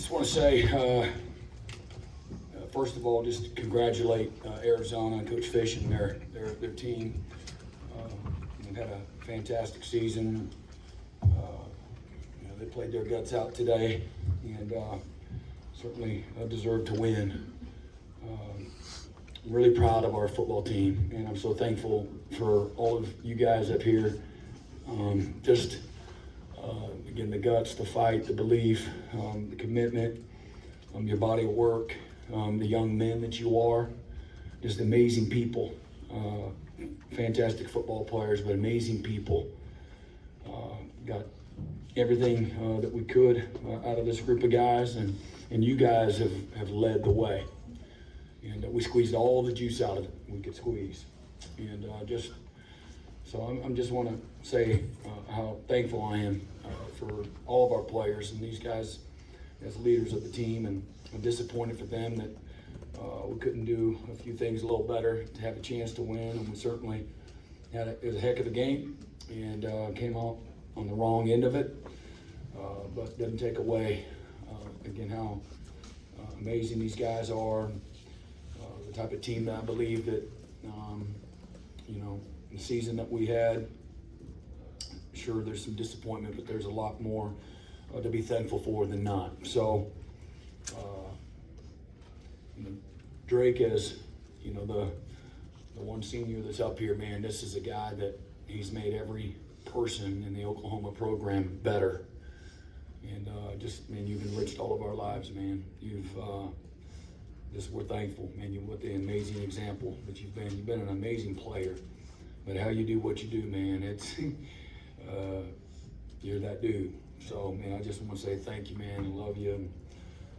just want to say, first of all, just congratulate Arizona and Coach Fish and their team. They've had a fantastic season. They played their guts out today and certainly deserved to win. I'm really proud of our football team, and I'm so thankful for all of you guys up here. Again, the guts, the fight, the belief, the commitment, your body of work, the young men that you are, just amazing people. Fantastic football players, but amazing people. Got everything that we could out of this group of guys, and you guys have led the way. And we squeezed all the juice out of it we could squeeze. And I'm just want to say how thankful I am for all of our players and these guys as leaders of the team, and I'm disappointed for them that we couldn't do a few things a little better to have a chance to win, and we certainly it was a heck of a game and came out on the wrong end of it, but doesn't take away again how amazing these guys are, the type of team that I believe that the season that we had. Sure, there's some disappointment, but there's a lot more to be thankful for than not. So, Drake, as the one senior that's up here, man, this is a guy that he's made every person in the Oklahoma program better. And you've enriched all of our lives, man. We're thankful, man. What the amazing example that you've been. You've been an amazing player, but how you do what you do, man, it's you're that dude. So, man, I just want to say thank you, man, and love you,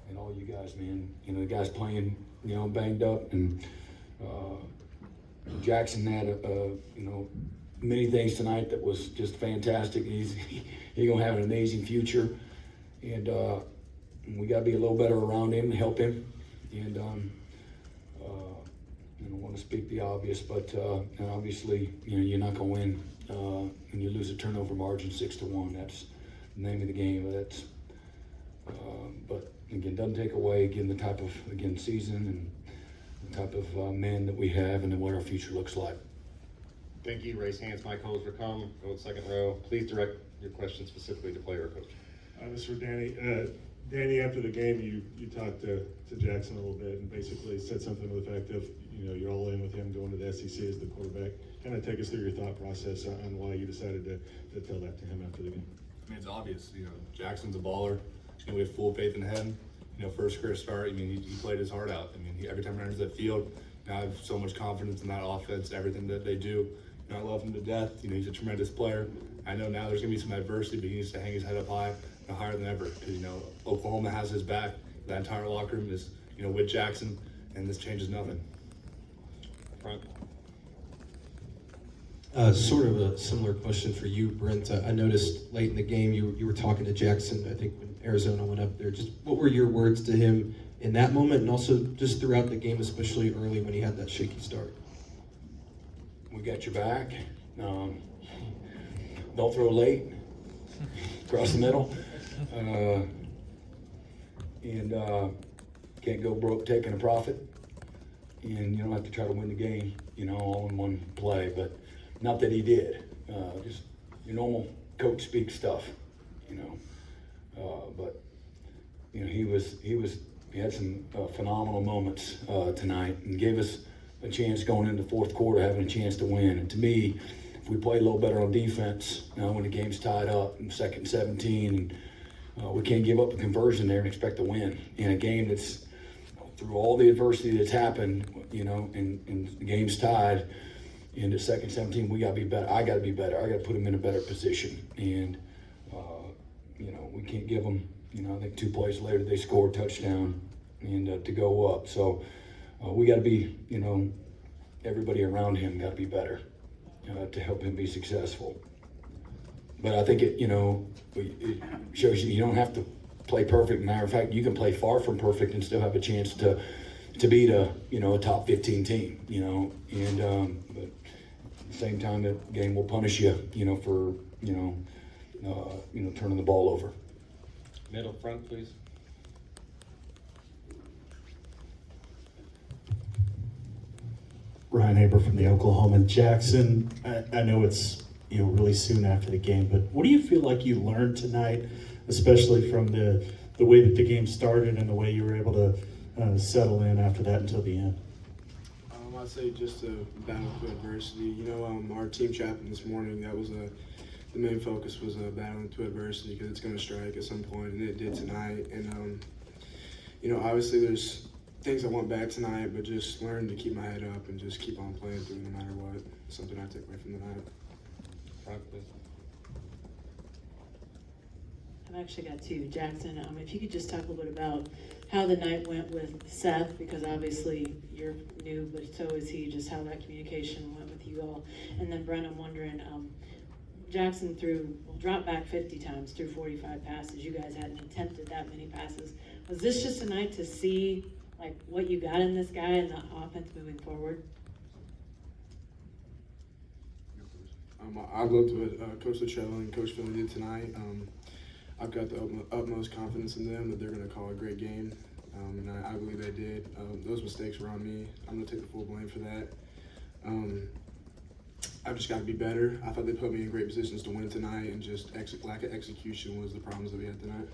and all you guys, man. The guys playing, banged up, and Jackson had many things tonight that was just fantastic. He's gonna have an amazing future, and we got to be a little better around him to help him. And I don't want to speak the obvious, but obviously, you're not gonna win when you lose a turnover margin 6-1. That's the name of the game. But again, doesn't take away again the type of season and the type of men that we have, and then what our future looks like. Thank you. Raise hands. Mike Holmes for come. Go to second row. Please direct your question specifically to player or coach. This is for Danny. Danny, after the game, you talked to Jackson a little bit and basically said something to the fact of, you're all in with him going to the SEC as the quarterback. Kind of take us through your thought process on why you decided to tell that to him after the game. I mean, it's obvious. Jackson's a baller. We have full faith in him. First career start. He played his heart out. Every time he enters that field, I have so much confidence in that offense, everything that they do. I love him to death. He's a tremendous player. I know now there's going to be some adversity, but he needs to hang his head up high, higher than ever. Because Oklahoma has his back. That entire locker room is, with Jackson, and this changes nothing. Front. Sort of a similar question for you, Brent. I noticed late in the game you were talking to Jackson, I think when Arizona went up there. Just what were your words to him in that moment, and also just throughout the game, especially early when he had that shaky start? We got your back. Don't throw late. Across the middle. And can't go broke taking a profit. And you don't have to try to win the game, all in one play. But not that he did. Just your normal coach speak stuff, But he had some phenomenal moments tonight, and gave us a chance going into the fourth quarter, having a chance to win. And to me, if we play a little better on defense, when the game's tied up in 2nd and 17, and we can't give up a conversion there and expect to win in a game that's through all the adversity that's happened, and the game's tied into 2nd and 17. We got to be better. I got to be better. I got to put them in a better position, and we can't give them. I think 2 plays later they scored a touchdown and to go up. So we got to be, everybody around him got to be better to help him be successful. But I think it shows you don't have to play perfect. Matter of fact, you can play far from perfect and still have a chance to beat a top 15 team. But at the same time, the game will punish you, for turning the ball over. Middle front, please. Ryan Haber from the Oklahoma. Jackson, I know it's really soon after the game, but what do you feel like you learned tonight, especially from the way that the game started and the way you were able to settle in after that until the end? I'd say just a battle through adversity. Our team chaplain this morning, that was the main focus was battling through adversity because it's going to strike at some point, and it did tonight. And obviously there's things that went bad tonight, but just learn to keep my head up and just keep on playing through no matter what. Something I take away from the night. Front, please. I've actually got two. Jackson, if you could just talk a little bit about how the night went with Seth, because obviously you're new, but so is he, just how that communication went with you all. And then Brent, I'm wondering, Jackson dropped back 50 times, threw 45 passes. You guys hadn't attempted that many passes. Was this just a night to see what you got in this guy and the offense moving forward? I loved what Coach Luttrell and Coach Philly did tonight. I've got the utmost confidence in them that they're going to call a great game, and I believe they did. Those mistakes were on me. I'm going to take the full blame for that. I've just got to be better. I thought they put me in great positions to win tonight, and just lack of execution was the problems that we had tonight.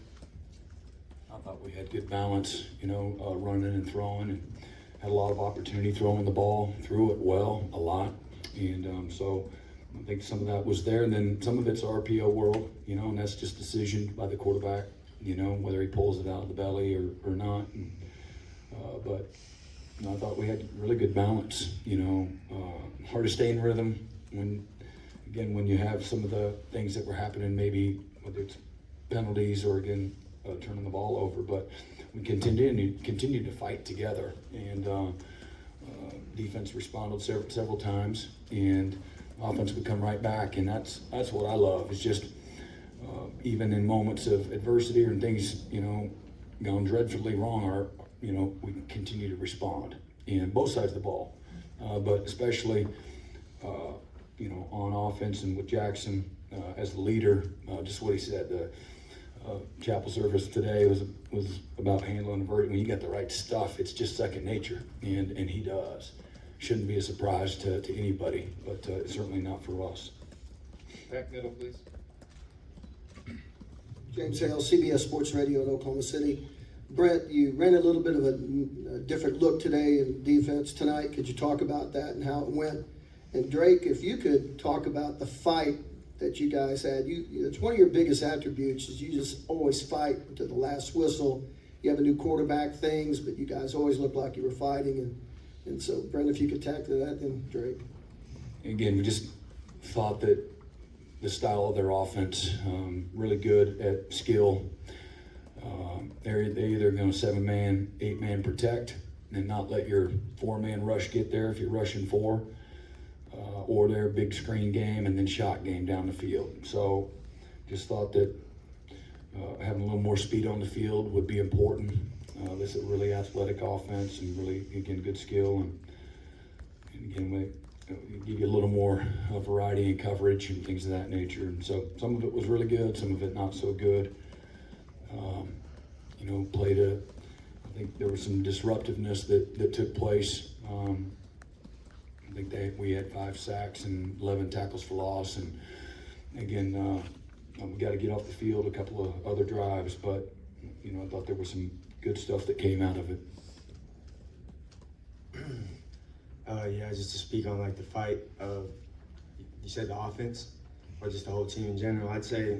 I thought we had good balance, running and throwing, and had a lot of opportunity throwing the ball, threw it well, a lot, and so I think some of that was there, and then some of it's RPO world, and that's just decision by the quarterback, whether he pulls it out of the belly or not. And, but I thought we had really good balance, hard to stay in rhythm when you have some of the things that were happening, maybe whether it's penalties or turning the ball over, but we continued to fight together, and defense responded several times, and offense would come right back, and that's what I love. It's just even in moments of adversity or things gone dreadfully wrong, we continue to respond, and both sides of the ball, but especially on offense and with Jackson as the leader, just what he said. The chapel service today was about handling a verdict. When you got the right stuff, it's just second nature, and he does. Shouldn't be a surprise to anybody, but certainly not for us. Back middle, please. James Hale, CBS Sports Radio in Oklahoma City. Brent, you ran a little bit of a different look today in defense tonight. Could you talk about that and how it went? And Drake, if you could talk about the fight that you guys had. It's one of your biggest attributes is you just always fight to the last whistle. You have a new quarterback things, but you guys always look like you were fighting. And so, Brent, if you could tackle that, then Drake. Again, we just thought that the style of their offense, really good at skill. They're either going to 7-man, 8-man protect and not let your 4-man rush get there if you're rushing 4, or their big screen game and then shot game down the field. So just thought that having a little more speed on the field would be important. This is a really athletic offense and really, again, good skill. And again, we give you a little more variety in coverage and things of that nature. And so some of it was really good, some of it not so good. I think there was some disruptiveness that took place. I think we had 5 sacks and 11 tackles for loss. And again, we got to get off the field a couple of other drives, but I thought there was some good stuff that came out of it. Just to speak on the fight of, you said the offense or just the whole team in general. I'd say,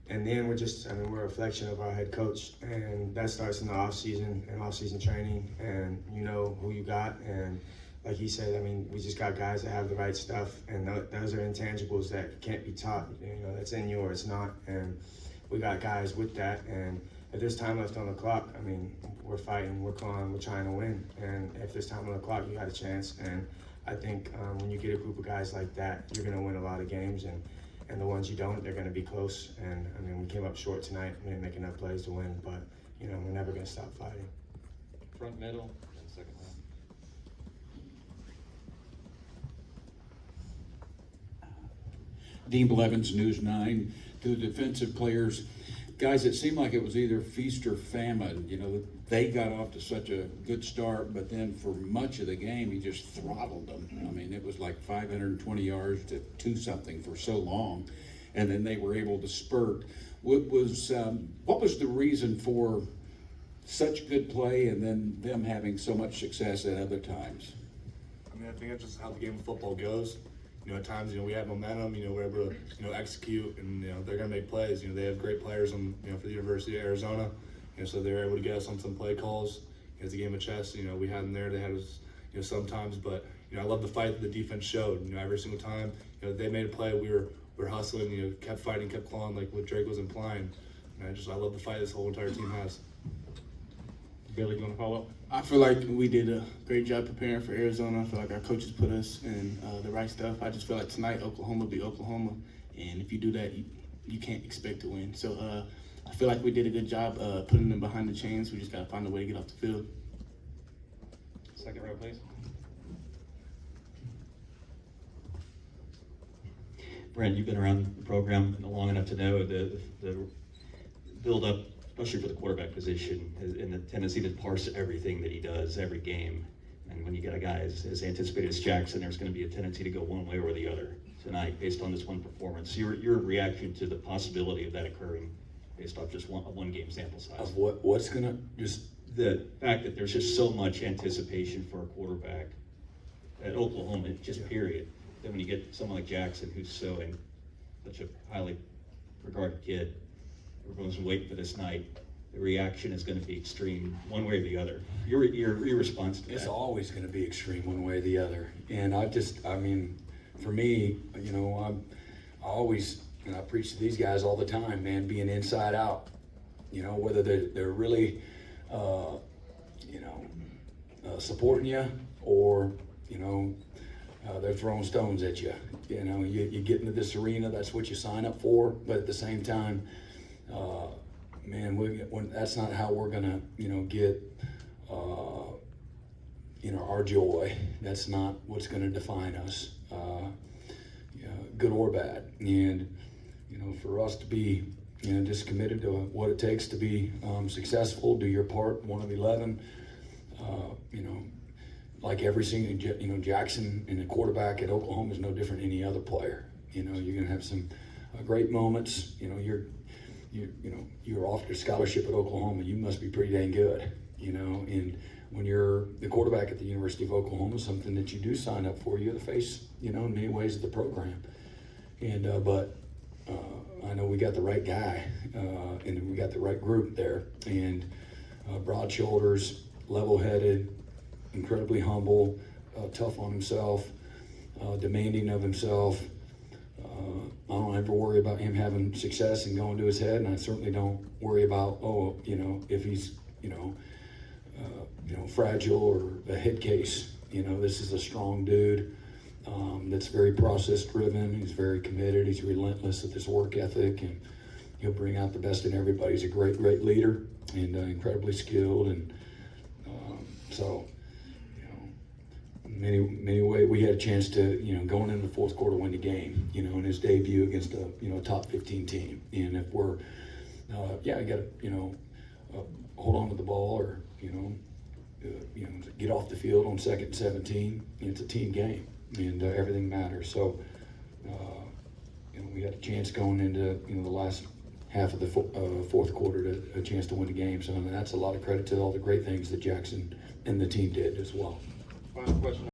in the end, we're a reflection of our head coach, and that starts in the off season and off season training, and you know who you got, and like he said, we just got guys that have the right stuff, and those are intangibles that can't be taught. That's in you or it's not, and we got guys with that. And if there's time left on the clock, we're fighting, we're clawing, we're trying to win. And if there's time on the clock, you got a chance. And I think when you get a group of guys like that, you're going to win a lot of games. And the ones you don't, they're going to be close. And we came up short tonight. We didn't make enough plays to win, but we're never going to stop fighting. Front middle, and second row. Dean Blevins, News 9. To the defensive players, guys, it seemed like it was either feast or famine. You know, they got off to such a good start, but then for much of the game, he just throttled them. I mean, it was like 520 yards to 2-something for so long, and then they were able to spurt. What was the reason for such good play and then them having so much success at other times? I mean, I think that's just how the game of football goes. You know, at times, you know, we have momentum, you know, we're able to, you know, execute, and, you know, they're going to make plays. You know, they have great players on, you know, for the University of Arizona, you know, so they're able to get us on some play calls. It's a game of chess. You know, we had them there, they had us, you know, sometimes, but, you know, I love the fight that the defense showed. You know, every single time, you know, they made a play, we were hustling, you know, kept fighting, kept clawing, like what Drake was implying. And I love the fight this whole entire team has. Billy, you want to follow up? I feel like we did a great job preparing for Arizona. I feel like our coaches put us in the right stuff. I just feel like tonight Oklahoma beat Oklahoma, and if you do that, you can't expect to win. So I feel like we did a good job putting them behind the chains. We just got to find a way to get off the field. Second row, please. Brent, you've been around the program long enough to know the build-up, especially for the quarterback position, and the tendency to parse everything that he does every game. And when you get a guy as anticipated as Jackson, there's going to be a tendency to go one way or the other tonight based on this one performance. Your reaction to the possibility of that occurring based off just one game sample size? Of what's gonna just The fact that there's just so much anticipation for a quarterback at Oklahoma, just period. Then when you get someone like Jackson, who's such a highly regarded kid, everyone's waiting for this night. The reaction is going to be extreme, one way or the other. Your response to that? It's always going to be extreme one way or the other. And I mean, for me, you know, I always, you know, I preach to these guys all the time, man, being inside out. You know, whether they're really, you know, supporting you or, you know, they're throwing stones at you. You know, you get into this arena, that's what you sign up for. But at the same time, man, that's not how we're gonna, you know, get, you know, our joy. That's not what's gonna define us, you know, good or bad. And, you know, for us to be, you know, just committed to what it takes to be successful, do your part, one of 11, you know, like every single, you know, Jackson and the quarterback at Oklahoma is no different than any other player. You know, you're gonna have some great moments. You know, you're off your scholarship at Oklahoma. You must be pretty dang good. You know, and when you're the quarterback at the University of Oklahoma, something that you do sign up for, you're the face, you know, in many ways of the program. And but I know we got the right guy, and we got the right group there, and broad shoulders, level-headed, incredibly humble, tough on himself, demanding of himself. I don't ever worry about him having success and going to his head, and I certainly don't worry about, you know, if he's, you know, fragile or a head case. You know, this is a strong dude that's very process-driven. He's very committed. He's relentless with his work ethic, and he'll bring out the best in everybody. He's a great, great leader and incredibly skilled, and so. Many ways we had a chance to, you know, going into the fourth quarter, win the game, you know, in his debut against a, you know, top 15 team. And if we're, yeah, you got to, you know, hold on to the ball or, you know, get off the field on 2nd and 17. It's a team game, and everything matters. So, you know, we had a chance going into, you know, the last half of the fourth quarter to a chance to win the game. So that's a lot of credit to all the great things that Jackson and the team did as well. Final question.